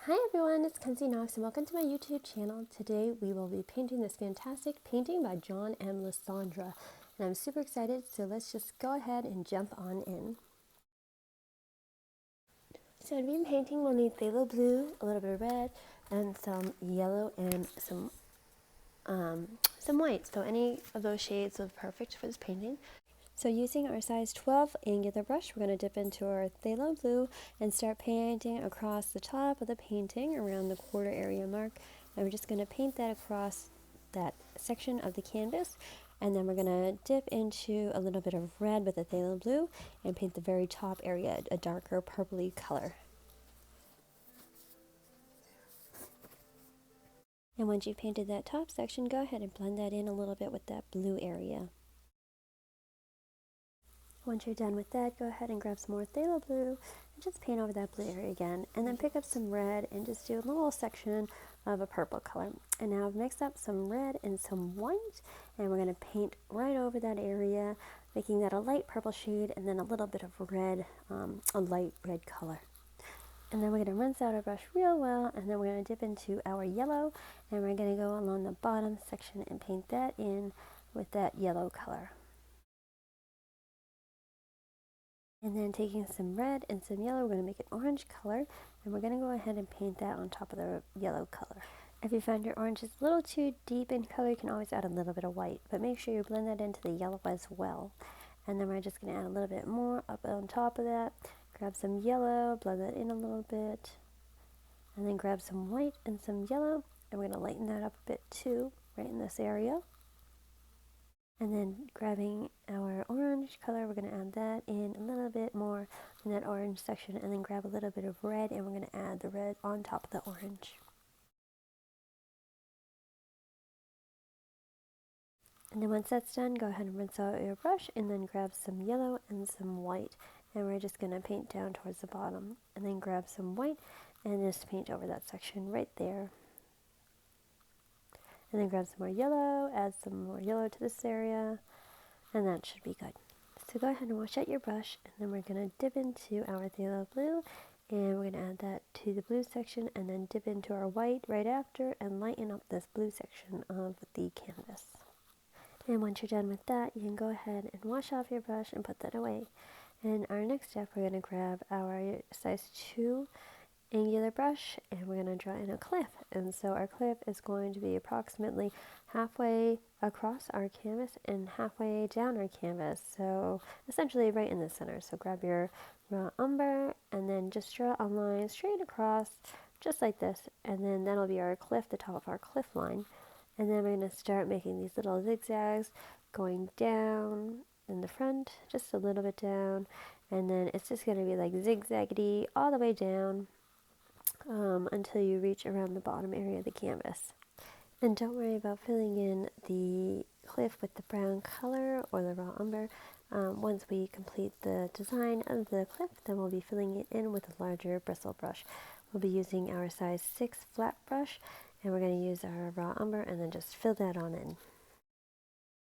Hi everyone, it's Kenzy Knoxx and welcome to my YouTube channel. Today we will be painting this fantastic painting by John Magne Lisondra. And I'm super excited, so let's just go ahead and jump on in. So to be painting, we'll need phthalo blue, a little bit of red, and some yellow and some white. So any of those shades are perfect for this painting. So using our size 12 angular brush, we're going to dip into our phthalo blue and start painting across the top of the painting around the quarter area mark. And we're just going to paint that across that section of the canvas. And then we're going to dip into a little bit of red with the phthalo blue and paint the very top area a darker purpley color. And once you've painted that top section, go ahead and blend that in a little bit with that blue area. Once you're done with that, go ahead and grab some more phthalo blue and just paint over that blue area again. And then pick up some red and just do a little section of a purple color. And now mix up some red and some white, and we're going to paint right over that area, making that a light purple shade and then a little bit of red, a light red color. And then we're going to rinse out our brush real well, and then we're going to dip into our yellow, and we're going to go along the bottom section and paint that in with that yellow color. And then taking some red and some yellow, we're going to make an orange color, and we're going to go ahead and paint that on top of the yellow color. If you find your orange is a little too deep in color, you can always add a little bit of white, but make sure you blend that into the yellow as well. And then we're just going to add a little bit more up on top of that. Grab some yellow, blend that in a little bit, and then grab some white and some yellow, and we're going to lighten that up a bit too, right in this area. And then grabbing our orange color, we're going to add that in a little bit more in that orange section, and then grab a little bit of red, and we're going to add the red on top of the orange. And then once that's done, go ahead and rinse out your brush, and then grab some yellow and some white, and we're just going to paint down towards the bottom, and then grab some white and just paint over that section right there. And then grab some more yellow, add some more yellow to this area, and that should be good. So go ahead and wash out your brush, and then we're going to dip into our phthalo blue, and we're going to add that to the blue section, and then dip into our white right after, and lighten up this blue section of the canvas. And once you're done with that, you can go ahead and wash off your brush and put that away. And our next step, we're going to grab our size 2 angular brush, and we're going to draw in a cliff. And so our cliff is going to be approximately halfway across our canvas and halfway down our canvas, so essentially right in the center. So grab your raw umber and then just draw a line straight across just like this, and then that'll be our cliff, the top of our cliff line. And then we're going to start making these little zigzags going down in the front, just a little bit down, and then it's just going to be like zigzaggedy all the way down until you reach around the bottom area of the canvas. And don't worry about filling in the cliff with the brown color or the raw umber. Once we complete the design of the cliff, then we'll be filling it in with a larger bristle brush. We'll be using our size 6 flat brush, and we're going to use our raw umber and then just fill that on in.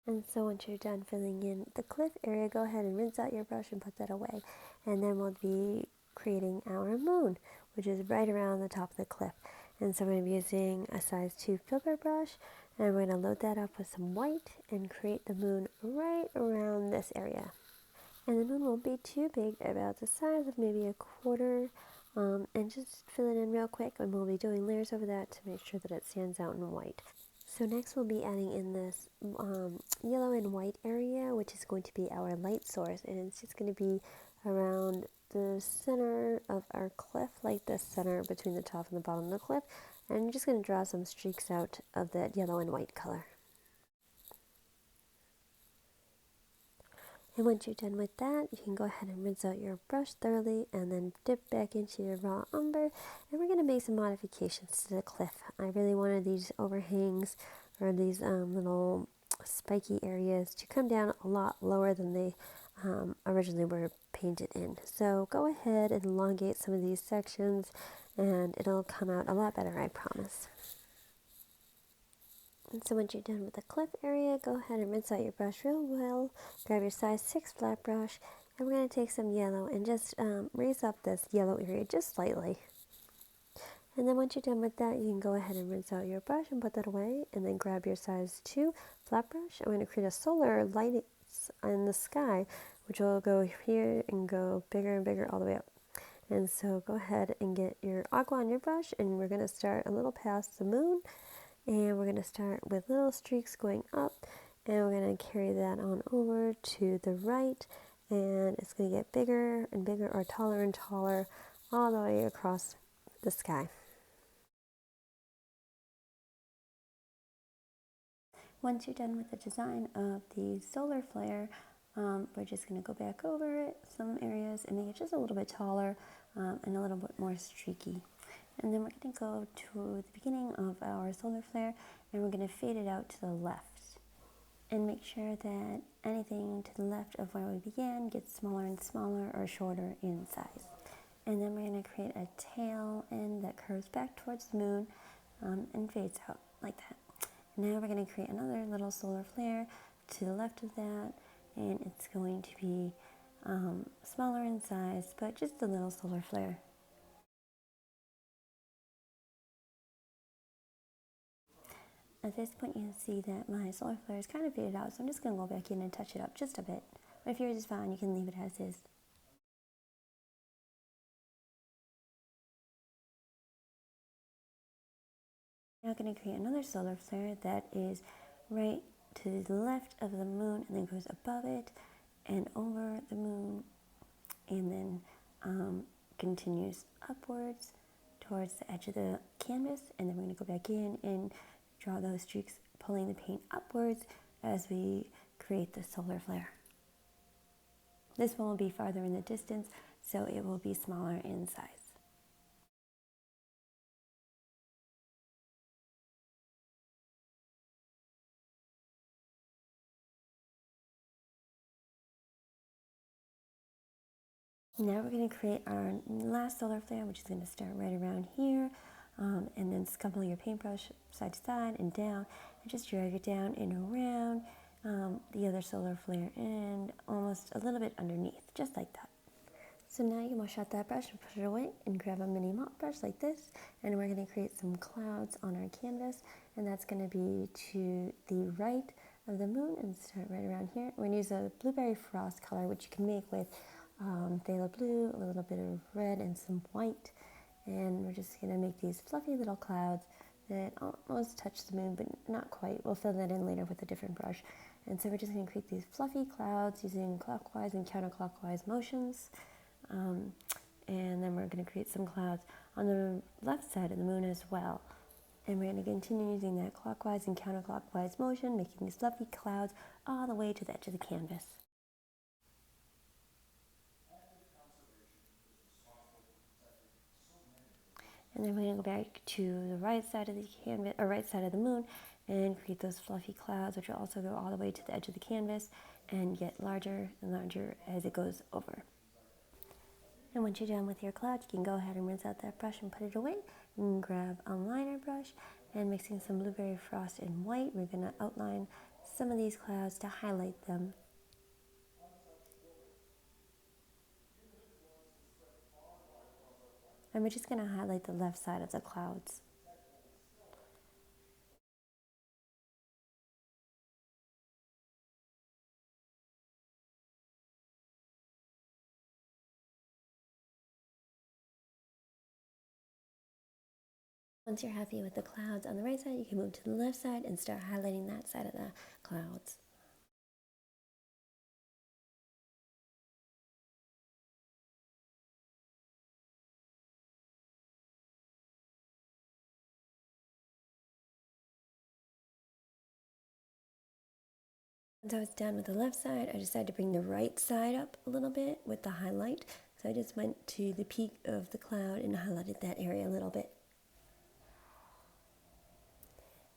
And so once you're done filling in the cliff area, go ahead and rinse out your brush and put that away. And then we'll be creating our moon, which is right around the top of the cliff. And so we're going to be using a size 2 filbert brush, and we're going to load that up with some white and create the moon right around this area. And the moon won't be too big, about the size of maybe a quarter, and just fill it in real quick, and we'll be doing layers over that to make sure that it stands out in white. So next we'll be adding in this yellow and white area, which is going to be our light source, and it's just going to be around the center of our cliff, like the center between the top and the bottom of the cliff, and I'm just going to draw some streaks out of that yellow and white color. And once you're done with that, you can go ahead and rinse out your brush thoroughly and then dip back into your raw umber, and we're going to make some modifications to the cliff. I really wanted these overhangs or these little spiky areas to come down a lot lower than they originally were painted in. So go ahead and elongate some of these sections, and it'll come out a lot better, I promise. And so once you're done with the cliff area, go ahead and rinse out your brush real well. Grab your size 6 flat brush, and we're going to take some yellow and just raise up this yellow area just slightly. And then once you're done with that, you can go ahead and rinse out your brush and put that away, and then grab your size 2 flat brush. I'm going to create a solar light in the sky, which will go here and go bigger and bigger all the way up. And so go ahead and get your aqua on your brush, and we're going to start a little past the moon, and we're going to start with little streaks going up, and we're going to carry that on over to the right, and it's going to get bigger and bigger, or taller and taller, all the way across the sky. Once you're done with the design of the solar flare, we're just going to go back over it, some areas, and make it just a little bit taller and a little bit more streaky. And then we're going to go to the beginning of our solar flare, and we're going to fade it out to the left. And make sure that anything to the left of where we began gets smaller and smaller, or shorter in size. And then we're going to create a tail end that curves back towards the moon and fades out like that. Now we're going to create another little solar flare to the left of that, and it's going to be smaller in size, but just a little solar flare. At this point, you can see that my solar flare is kind of faded out, so I'm just going to go back in and touch it up just a bit. But if yours is fine, you can leave it as is. Now I'm going to create another solar flare that is right to the left of the moon, and then goes above it and over the moon, and then continues upwards towards the edge of the canvas. And then we're going to go back in and draw those streaks, pulling the paint upwards as we create the solar flare. This one will be farther in the distance, so it will be smaller in size. Now we're going to create our last solar flare, which is going to start right around here, and then scumble your paintbrush side to side and down, and just drag it down and around the other solar flare, and almost a little bit underneath, just like that. So now you can wash out that brush and put it away, and grab a mini mop brush like this, and we're going to create some clouds on our canvas, and that's going to be to the right of the moon, and start right around here. We're going to use a blueberry frost color, which you can make with phthalo blue, a little bit of red, and some white. And we're just going to make these fluffy little clouds that almost touch the moon, but not quite. We'll fill that in later with a different brush. And so we're just going to create these fluffy clouds using clockwise and counterclockwise motions. And then we're going to create some clouds on the left side of the moon as well. And we're going to continue using that clockwise and counterclockwise motion, making these fluffy clouds all the way to the edge of the canvas. And then we're going to go back to the right side of the canvas, or right side of the moon, and create those fluffy clouds, which will also go all the way to the edge of the canvas and get larger and larger as it goes over. And once you're done with your clouds, you can go ahead and rinse out that brush and put it away. And grab a liner brush, and mixing some blueberry frost and white, we're going to outline some of these clouds to highlight them. And we're just going to highlight the left side of the clouds. Once you're happy with the clouds on the right side, you can move to the left side and start highlighting that side of the clouds. Once I was done with the left side, I decided to bring the right side up a little bit with the highlight. So I just went to the peak of the cloud and highlighted that area a little bit.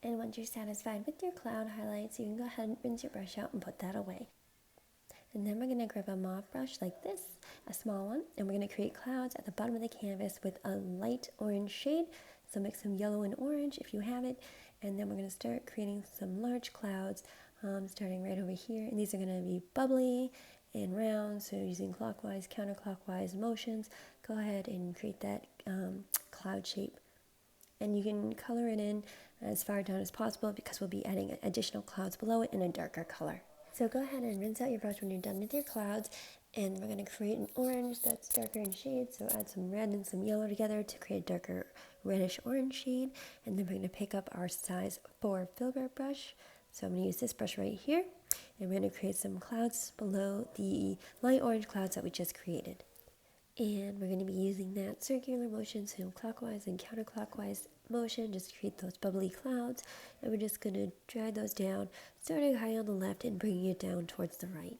And once you're satisfied with your cloud highlights, you can go ahead and rinse your brush out and put that away. And then we're going to grab a mauve brush like this, a small one, and we're going to create clouds at the bottom of the canvas with a light orange shade. So mix some yellow and orange if you have it, and then we're going to start creating some large clouds, starting right over here. And these are going to be bubbly and round, so using clockwise, counterclockwise motions. Go ahead and create that cloud shape And you can color it in as far down as possible because we'll be adding additional clouds below it in a darker color. So go ahead and rinse out your brush when you're done with your clouds, and we're going to create an orange that's darker in shade, so add some red and some yellow together to create a darker reddish orange shade. And then we're going to pick up our size 4 filbert brush, so I'm going to use this brush right here, and we're going to create some clouds below the light orange clouds that we just created. And we're going to be using that circular motion, so clockwise and counterclockwise motion, just to create those bubbly clouds. And we're just going to drag those down, starting high on the left and bringing it down towards the right.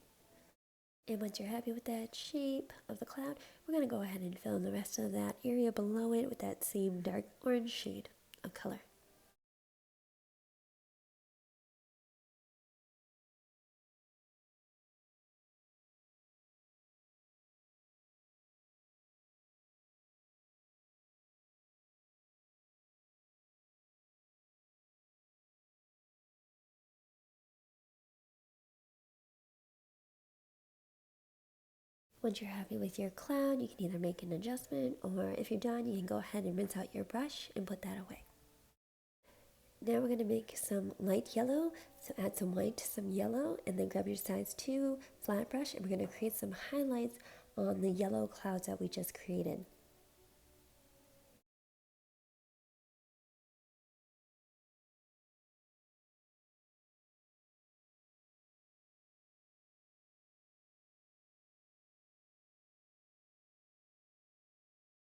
And once you're happy with that shape of the cloud, we're going to go ahead and fill in the rest of that area below it with that same dark orange shade of color. Once you're happy with your cloud, you can either make an adjustment, or if you're done, you can go ahead and rinse out your brush and put that away. Now we're going to make some light yellow, so add some white to some yellow, and then grab your size 2 flat brush, and we're going to create some highlights on the yellow clouds that we just created.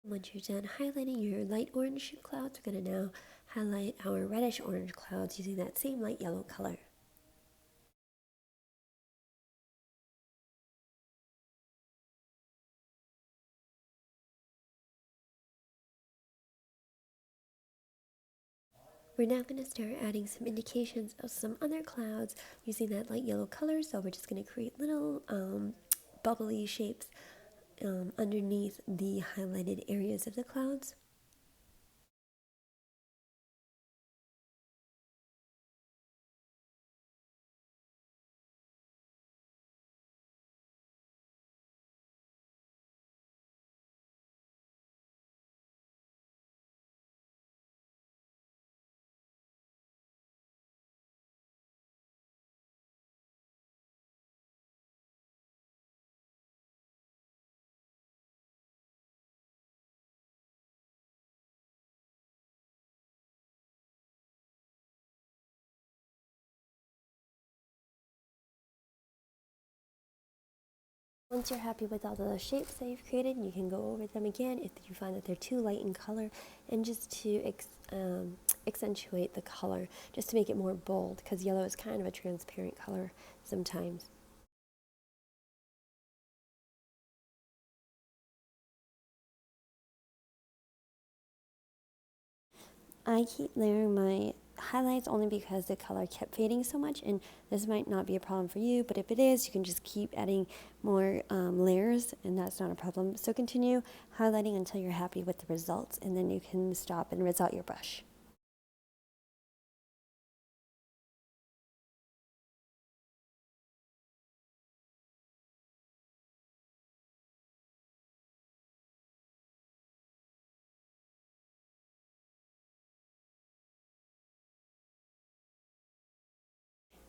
Once you're done highlighting your light orange clouds, we're going to now highlight our reddish orange clouds using that same light yellow color. We're now going to start adding some indications of some other clouds using that light yellow color, so we're just going to create little bubbly shapes underneath the highlighted areas of the clouds. Once you're happy with all the shapes that you've created, you can go over them again if you find that they're too light in color, and just to accentuate the color, just to make it more bold, because yellow is kind of a transparent color sometimes. I keep layering my highlights only because the color kept fading so much, and this might not be a problem for you, but if it is, you can just keep adding more layers, and that's not a problem. So continue highlighting until you're happy with the results, and then you can stop and rinse out your brush.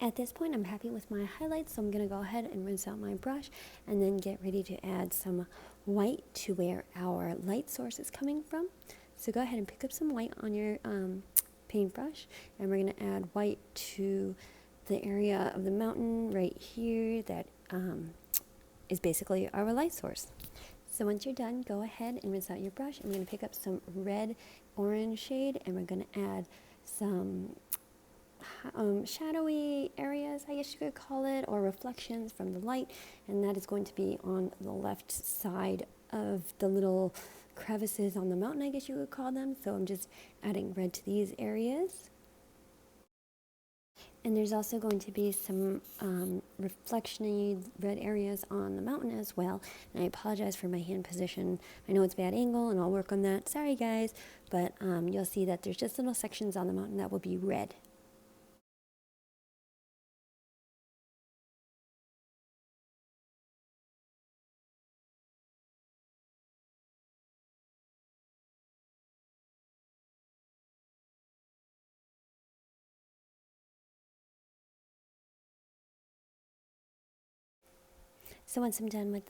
At this point, I'm happy with my highlights, so I'm going to go ahead and rinse out my brush and then get ready to add some white to where our light source is coming from. So go ahead and pick up some white on your paintbrush, and we're going to add white to the area of the mountain right here that is basically our light source. So once you're done, go ahead and rinse out your brush. I'm going to pick up some red orange shade, and we're going to add some shadowy areas, I guess you could call it, or reflections from the light, and that is going to be on the left side of the little crevices on the mountain, I guess you would call them. So I'm just adding red to these areas. And there's also going to be some reflection-y red areas on the mountain as well. And I apologize for my hand position. I know it's bad angle, and I'll work on that. Sorry, guys. But you'll see that there's just little sections on the mountain that will be red. So once I'm done with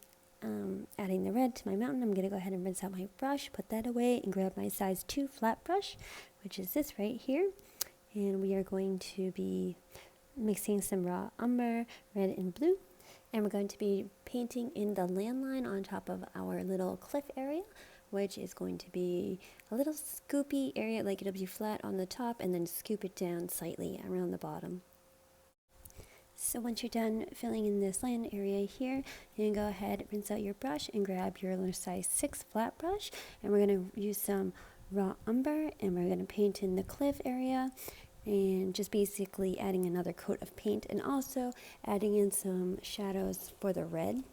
adding the red to my mountain, I'm going to go ahead and rinse out my brush, put that away, and grab my size 2 flat brush, which is this right here. And we are going to be mixing some raw umber, red and blue. And we're going to be painting in the landline on top of our little cliff area, which is going to be a little scoopy area, like it'll be flat on the top and then scoop it down slightly around the bottom. So once you're done filling in this land area here, you can go ahead, rinse out your brush, and grab your size 6 flat brush. And we're going to use some raw umber, and we're going to paint in the cliff area, and just basically adding another coat of paint, and also adding in some shadows for the red.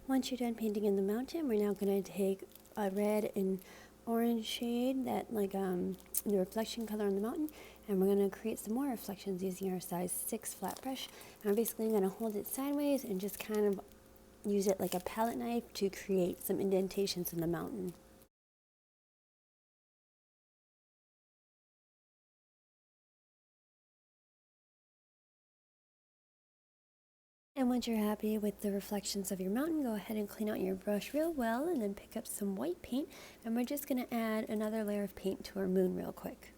Once you're done painting in the mountain, we're now going to take a red and orange shade, that like the reflection color on the mountain, and we're going to create some more reflections using our size 6 flat brush. And we're basically going to hold it sideways and just kind of use it like a palette knife to create some indentations in the mountain. And once you're happy with the reflections of your mountain, go ahead and clean out your brush real well, and then pick up some white paint, and we're just going to add another layer of paint to our moon real quick.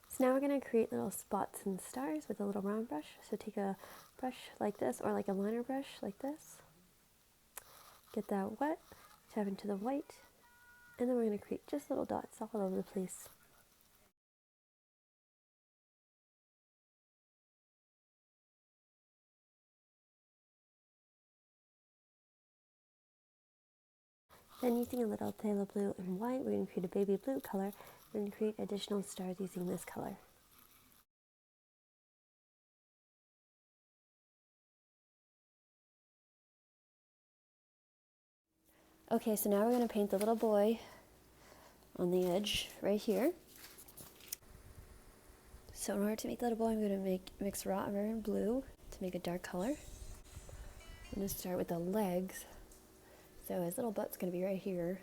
So now we're going to create little spots and stars with a little round brush. So take a brush like this, or like a liner brush like this. Get that wet, tap into the white, and then we're going to create just little dots all over the place. Then using a little phthalo blue and white, we're going to create a baby blue color and create additional stars using this color. Okay, so now we're going to paint the little boy on the edge right here. So in order to make the little boy, I'm going to mix raw umber and blue to make a dark color. I'm going to start with the legs. So his little butt's going to be right here.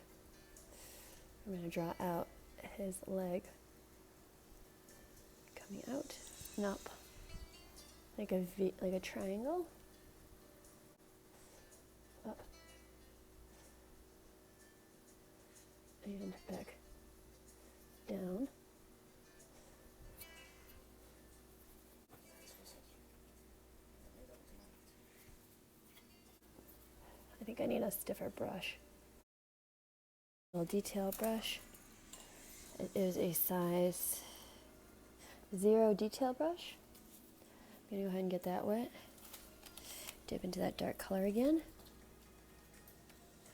I'm going to draw out his leg coming out and up like a V, like a triangle. Up and back down. I think I need a stiffer brush. A little detail brush. It is a size 0 detail brush. I'm going to go ahead and get that wet. Dip into that dark color again.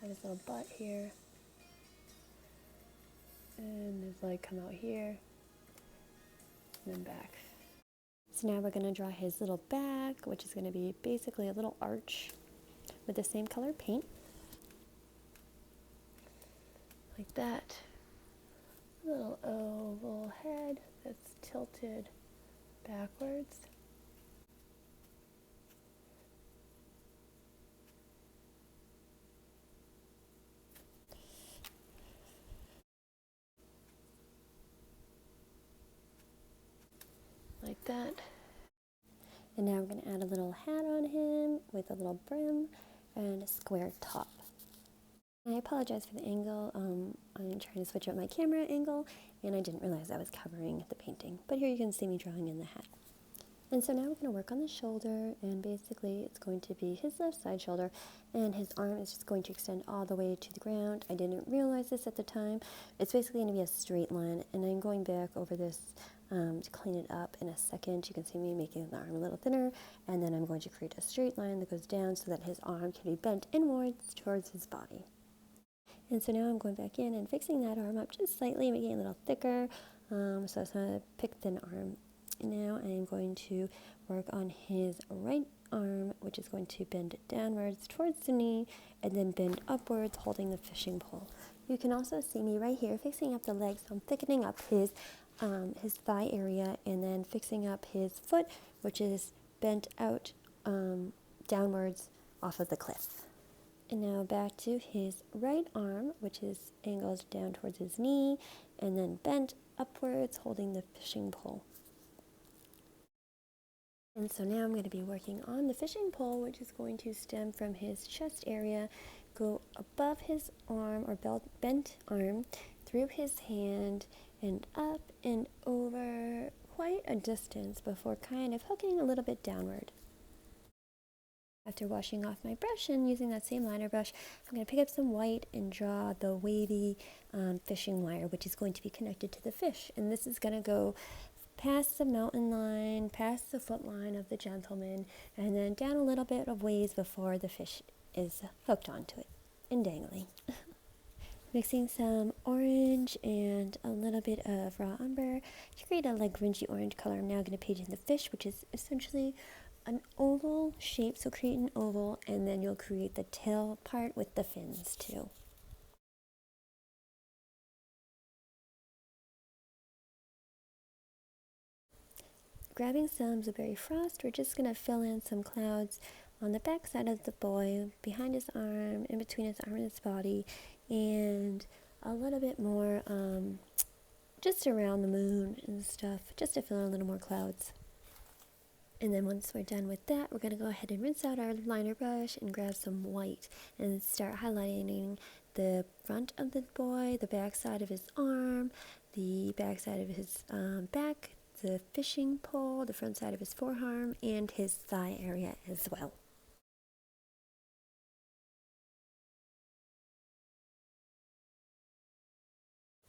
Have his little butt here. And his leg come out here. And then back. So now we're going to draw his little back, which is going to be basically a little arch with the same color paint. Like that. A little oval head that's tilted backwards. Like that. And now we're going to add a little hat on him with a little brim and a square top. I apologize for the angle. I'm trying to switch up my camera angle, and I didn't realize I was covering the painting. But here you can see me drawing in the hat. And so now we're going to work on the shoulder, and basically it's going to be his left side shoulder, and his arm is just going to extend all the way to the ground. I didn't realize this at the time. It's basically going to be a straight line, and I'm going back over this to clean it up in a second. You can see me making the arm a little thinner, and then I'm going to create a straight line that goes down so that his arm can be bent inwards towards his body. And so now I'm going back in and fixing that arm up just slightly, making it a little thicker, so it's not a pick thin arm. Now I am going to work on his right arm, which is going to bend downwards towards the knee and then bend upwards holding the fishing pole. You can also see me right here fixing up the legs. So I'm thickening up his thigh area and then fixing up his foot, which is bent out downwards off of the cliff. And now back to his right arm, which is angled down towards his knee and then bent upwards holding the fishing pole. And so now I'm going to be working on the fishing pole, which is going to stem from his chest area, go above his arm or bent arm, through his hand, and up and over quite a distance before kind of hooking a little bit downward. After washing off my brush and using that same liner brush, I'm going to pick up some white and draw the wavy fishing wire, which is going to be connected to the fish. And this is going to go past the mountain line, past the foot line of the gentleman, and then down a little bit of ways before the fish is hooked onto it and dangling. Mixing some orange and a little bit of raw umber to create a like grungy orange color. I'm now going to paint in the fish, which is essentially an oval shape. So create an oval and then you'll create the tail part with the fins too. Grabbing some blueberry frost, we're just going to fill in some clouds on the back side of the boy, behind his arm, in between his arm and his body, and a little bit more just around the moon and stuff, just to fill in a little more clouds. And then once we're done with that, we're going to go ahead and rinse out our liner brush and grab some white and start highlighting the front of the boy, the back side of his arm, the back side of his back, the fishing pole, the front side of his forearm, and his thigh area as well.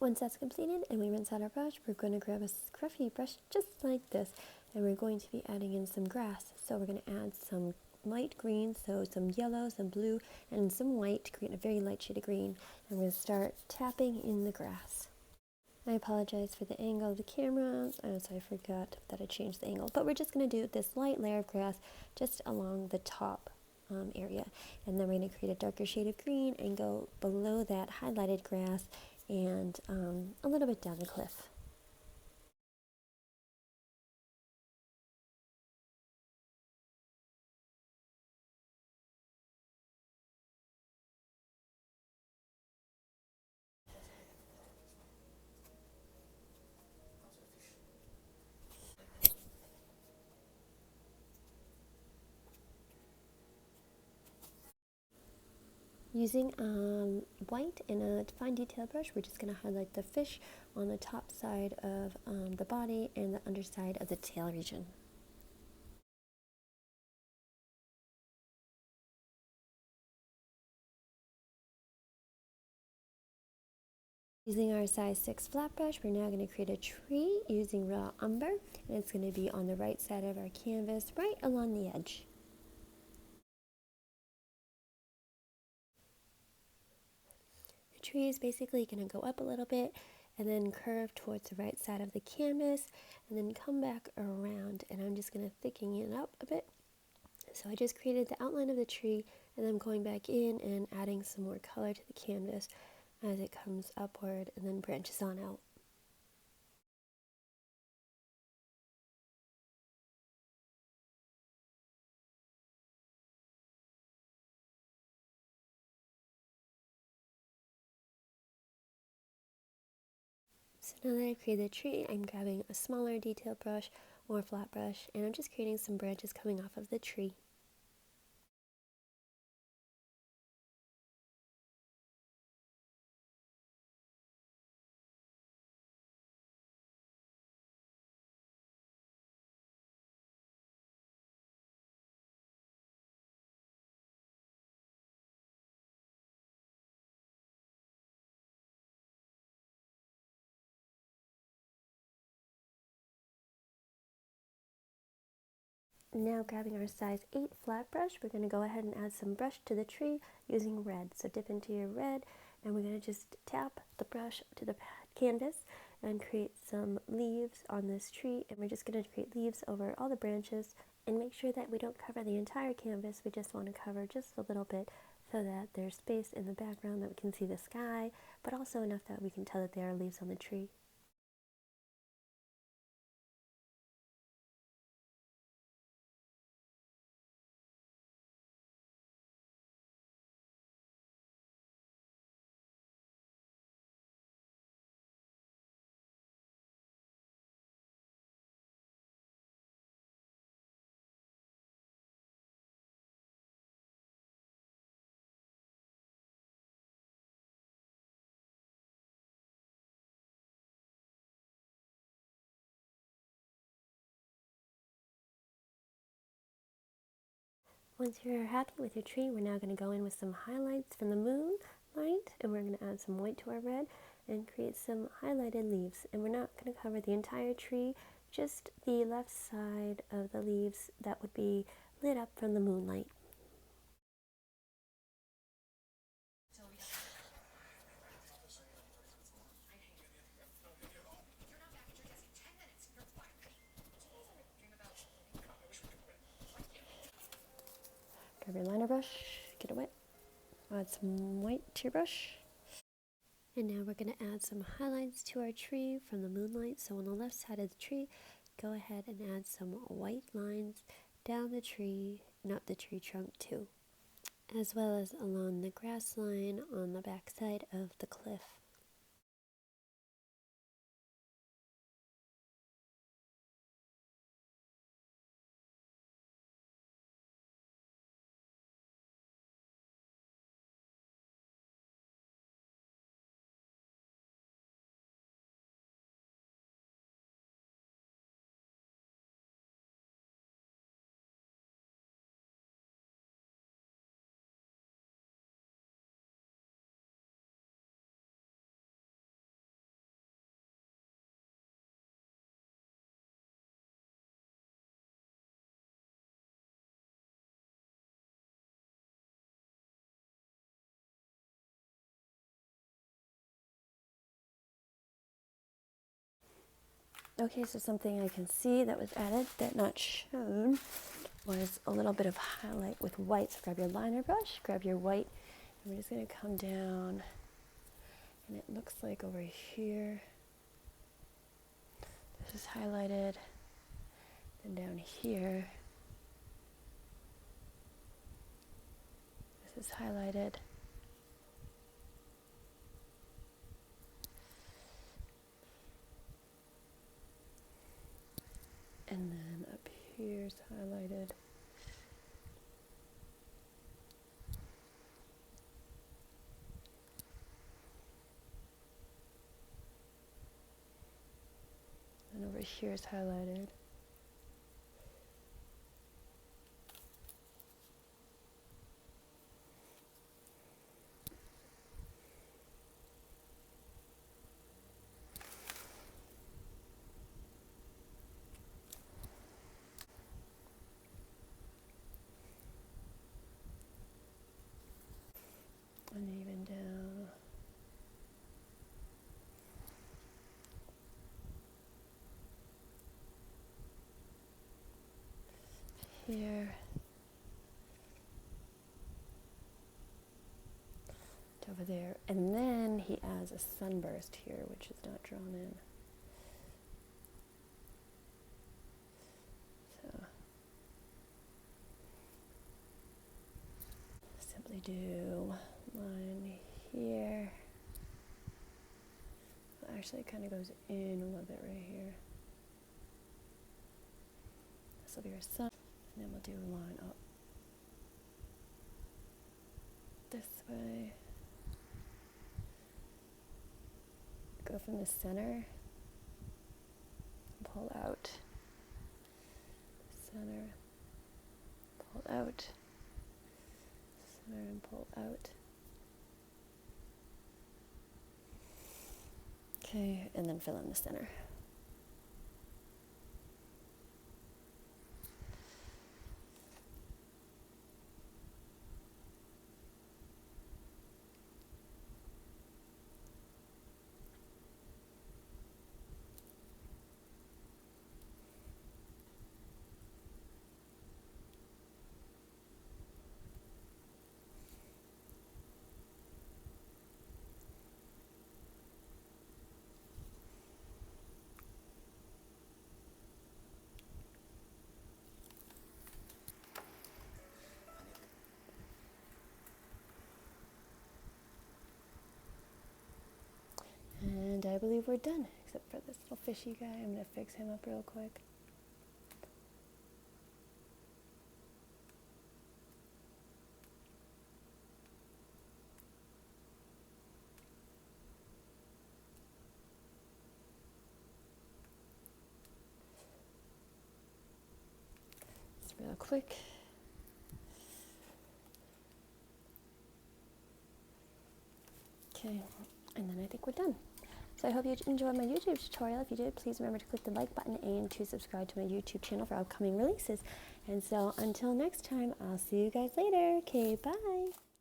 Once that's completed and we rinse out our brush, we're going to grab a scruffy brush just like this, and we're going to be adding in some grass. So we're going to add some light green, so some yellow, some blue, and some white to create a very light shade of green. And we're going to start tapping in the grass. I apologize for the angle of the camera. So I forgot that I changed the angle. But we're just going to do this light layer of grass just along the top area. And then we're going to create a darker shade of green and go below that highlighted grass and a little bit down the cliff. Using white and a fine detail brush, we're just going to highlight the fish on the top side of the body and the underside of the tail region. Using our size 6 flat brush, we're now going to create a tree using raw umber, and it's going to be on the right side of our canvas, right along the edge. The tree is basically going to go up a little bit and then curve towards the right side of the canvas and then come back around, and I'm just going to thicken it up a bit. So I just created the outline of the tree, and I'm going back in and adding some more color to the canvas as it comes upward and then branches on out. So now that I've created the tree, I'm grabbing a smaller detail brush or flat brush, and I'm just creating some branches coming off of the tree. Now grabbing our size 8 flat brush, we're going to go ahead and add some brush to the tree using red. So dip into your red, and we're going to just tap the brush to the canvas, and create some leaves on this tree, and we're just going to create leaves over all the branches and make sure that we don't cover the entire canvas. We just want to cover just a little bit so that there's space in the background that we can see the sky, but also enough that we can tell that there are leaves on the tree. Once you're happy with your tree, we're now going to go in with some highlights from the moonlight, and we're going to add some white to our red and create some highlighted leaves. And we're not going to cover the entire tree, just the left side of the leaves that would be lit up from the moonlight. Grab your liner brush, get it wet, add some white to your brush. And now we're going to add some highlights to our tree from the moonlight. So on the left side of the tree, go ahead and add some white lines down the tree, not the tree trunk too, as well as along the grass line on the back side of the cliff. Okay, so something I can see that was added that not shown was a little bit of highlight with white. So grab your liner brush, grab your white, and we're just going to come down, and it looks like over here, this is highlighted, and down here, this is highlighted. And then up here's highlighted. And over here is highlighted. And even down here to over there. And then he adds a sunburst here, which is not drawn in. So simply do line here. Well, actually, it kind of goes in a little bit right here. This will be our sun. And then we'll do a line up this way. Go from the center, pull out, center, pull out, center and pull out. Okay, and then fill in the center. And I believe we're done, except for this little fishy guy. I'm going to fix him up real quick. Just real quick. Okay, and then I think we're done. So I hope you enjoyed my YouTube tutorial. If you did, please remember to click the like button and to subscribe to my YouTube channel for upcoming releases. And so until next time, I'll see you guys later. Okay, bye.